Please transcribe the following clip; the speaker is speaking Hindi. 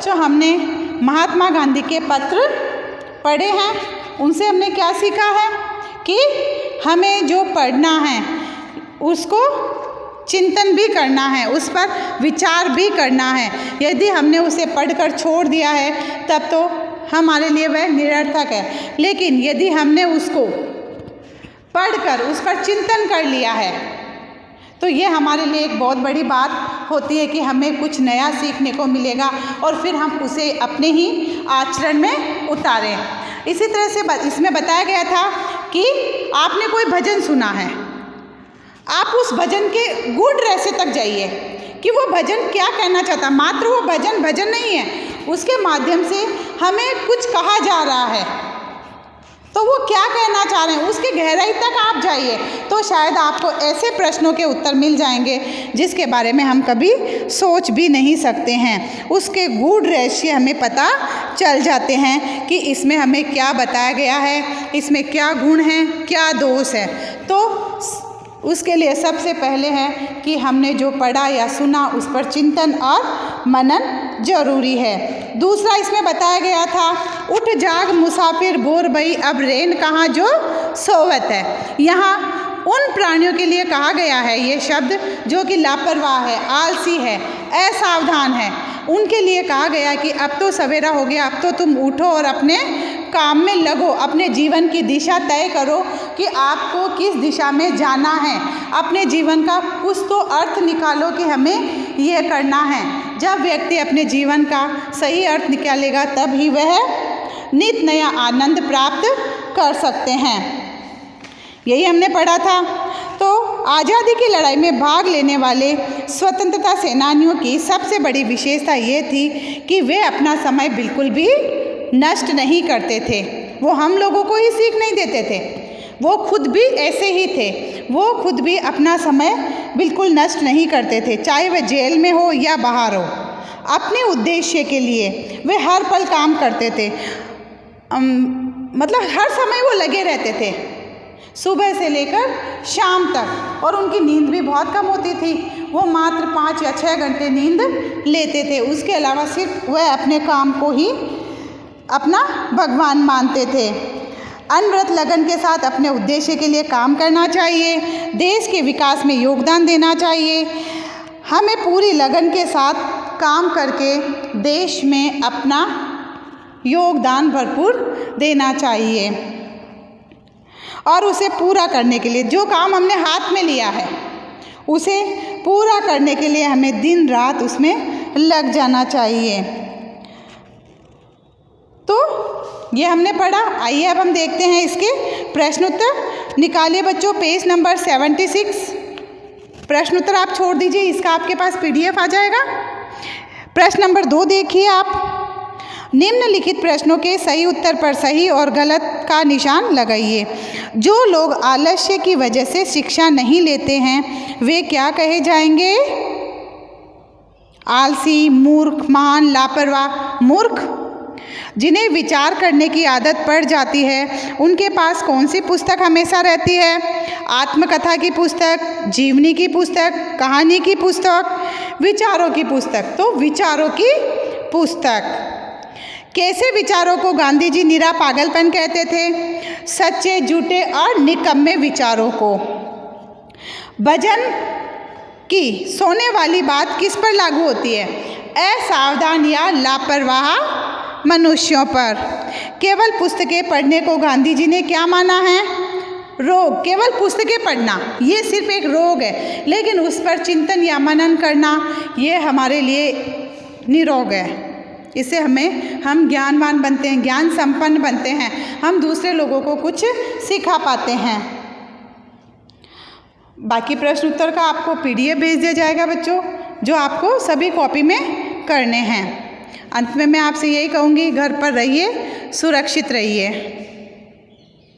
बच्चों हमने महात्मा गांधी के पत्र पढ़े हैं, उनसे हमने क्या सीखा है कि हमें जो पढ़ना है उसको चिंतन भी करना है, उस पर विचार भी करना है। यदि हमने उसे पढ़कर छोड़ दिया है तब तो हमारे लिए वह निरर्थक है, लेकिन यदि हमने उसको पढ़कर उस पर चिंतन कर लिया है तो ये हमारे लिए एक बहुत बड़ी बात होती है कि हमें कुछ नया सीखने को मिलेगा और फिर हम उसे अपने ही आचरण में उतारें। इसी तरह से इसमें बताया गया था कि आपने कोई भजन सुना है, आप उस भजन के गूढ़ रहस्य तक जाइए कि वो भजन क्या कहना चाहता। मात्र वो भजन नहीं है, उसके माध्यम से हमें कुछ कहा जा रहा है, तो वो क्या कहना चाह रहे हैं उसके गहराई तक आप जाइए, तो शायद आपको ऐसे प्रश्नों के उत्तर मिल जाएंगे जिसके बारे में हम कभी सोच भी नहीं सकते हैं। उसके गूढ़ रहस्य हमें पता चल जाते हैं कि इसमें हमें क्या बताया गया है, इसमें क्या गुण हैं, क्या दोष है। तो उसके लिए सबसे पहले है कि हमने जो पढ़ा या सुना उस पर चिंतन और मनन जरूरी है। दूसरा इसमें बताया गया था, उठ जाग मुसाफिर बोर भई अब रेन कहाँ जो सोवत है। यहाँ उन प्राणियों के लिए कहा गया है ये शब्द जो कि लापरवाह है, आलसी है, असावधान है, उनके लिए कहा गया कि अब तो सवेरा हो गया, अब तो तुम उठो और अपने काम में लगो, अपने जीवन की दिशा तय करो कि आपको किस दिशा में जाना है, अपने जीवन का कुछ तो अर्थ निकालो कि हमें ये करना है। जब व्यक्ति अपने जीवन का सही अर्थ निकालेगा तब ही वह नित नया आनंद प्राप्त कर सकते हैं। यही हमने पढ़ा था। तो आज़ादी की लड़ाई में भाग लेने वाले स्वतंत्रता सेनानियों की सबसे बड़ी विशेषता ये थी कि वे अपना समय बिल्कुल भी नष्ट नहीं करते थे। वो हम लोगों को ही सीख नहीं देते थे, वो खुद भी ऐसे ही थे। वो खुद भी अपना समय बिल्कुल नष्ट नहीं करते थे, चाहे वह जेल में हो या बाहर हो। अपने उद्देश्य के लिए वे हर पल काम करते थे, मतलब हर समय वो लगे रहते थे, सुबह से लेकर शाम तक। और उनकी नींद भी बहुत कम होती थी, वो मात्र 5 या 6 घंटे नींद लेते थे। उसके अलावा सिर्फ वह अपने काम को ही अपना भगवान मानते थे। अनवरत लगन के साथ अपने उद्देश्य के लिए काम करना चाहिए, देश के विकास में योगदान देना चाहिए। हमें पूरी लगन के साथ काम करके देश में अपना योगदान भरपूर देना चाहिए और उसे पूरा करने के लिए जो काम हमने हाथ में लिया है उसे पूरा करने के लिए हमें दिन रात उसमें लग जाना चाहिए। तो ये हमने पढ़ा। आइए अब हम देखते हैं इसके प्रश्न उत्तर। निकालिए बच्चों पेज नंबर 76। प्रश्न उत्तर आप छोड़ दीजिए, इसका आपके पास PDF आ जाएगा। प्रश्न नंबर 2 देखिए आप। निम्नलिखित प्रश्नों के सही उत्तर पर सही और गलत का निशान लगाइए। जो लोग आलस्य की वजह से शिक्षा नहीं लेते हैं वे क्या कहे जाएंगे? आलसी, मूर्ख, महान, लापरवाह। मूर्ख। जिन्हें विचार करने की आदत पड़ जाती है उनके पास कौन सी पुस्तक हमेशा रहती है? आत्मकथा की पुस्तक, जीवनी की पुस्तक, कहानी की पुस्तक, विचारों की पुस्तक। तो विचारों की पुस्तक। कैसे विचारों को गांधी जी निरा पागलपन कहते थे? सच्चे, झूठे और निकम्मे विचारों को। भजन की सोने वाली बात किस पर लागू होती है? असावधान या लापरवाह मनुष्यों पर। केवल पुस्तकें पढ़ने को गांधी जी ने क्या माना है? रोग। केवल पुस्तकें पढ़ना ये सिर्फ एक रोग है, लेकिन उस पर चिंतन या मनन करना ये हमारे लिए निरोग है। इससे हम ज्ञानवान बनते हैं, ज्ञान संपन्न बनते हैं, हम दूसरे लोगों को कुछ सिखा पाते हैं। बाकी प्रश्न उत्तर का आपको PDF भेज दिया जाएगा बच्चों, जो आपको सभी कॉपी में करने हैं। अंत में मैं आपसे यही कहूँगी, घर पर रहिए, सुरक्षित रहिए।